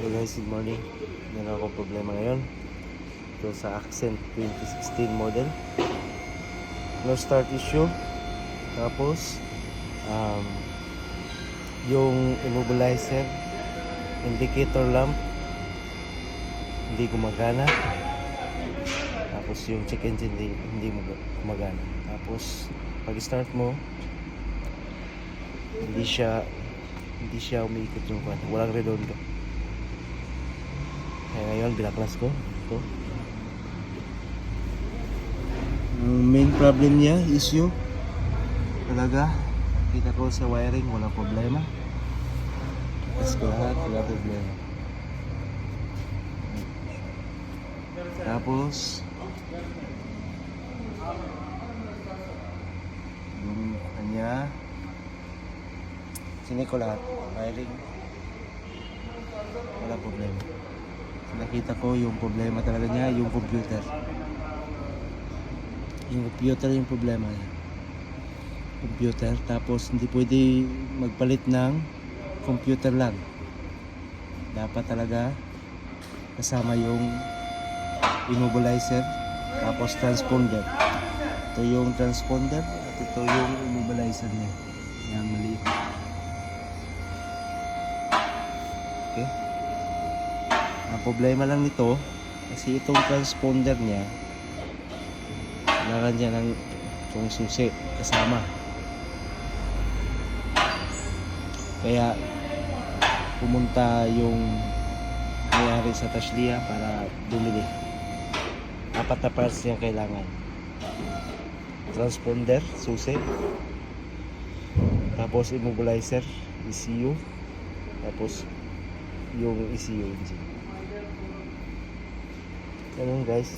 Hey guys, good morning. Meron akong problema ngayon. Ito sa Accent 2016 model. No start issue. Tapos, yung immobilizer, indicator lamp, hindi gumagana. Tapos yung check engine, hindi gumagana. Tapos, pag start mo, hindi siya umiikot yung kwan. Walang redondo. Kaya ngayon, binaklas ko. Ito. Ang main problem niya, issue. Talaga, kita ko sa wiring, walang problema. Tapos ko lahat, walang problema. Tapos, yung kanya, sini ko lahat, wiring, wala problema. Nakita ko yung problema talaga niya, yung computer. Yung computer yung problema niya. Computer, tapos hindi pwede magpalit ng computer lang. Dapat talaga kasama yung immobilizer, tapos transponder. Ito yung transponder at ito yung immobilizer niya. Yan, maliit. Okay. Ang problema lang nito, kasi itong transponder niya, kailangan niya ng itong susi kasama. Kaya pumunta yung mayari sa Taslia para bumili. 4 na parts niya kailangan. Transponder, susi, tapos immobilizer, ECU, tapos yung ECU engine. Ganun guys.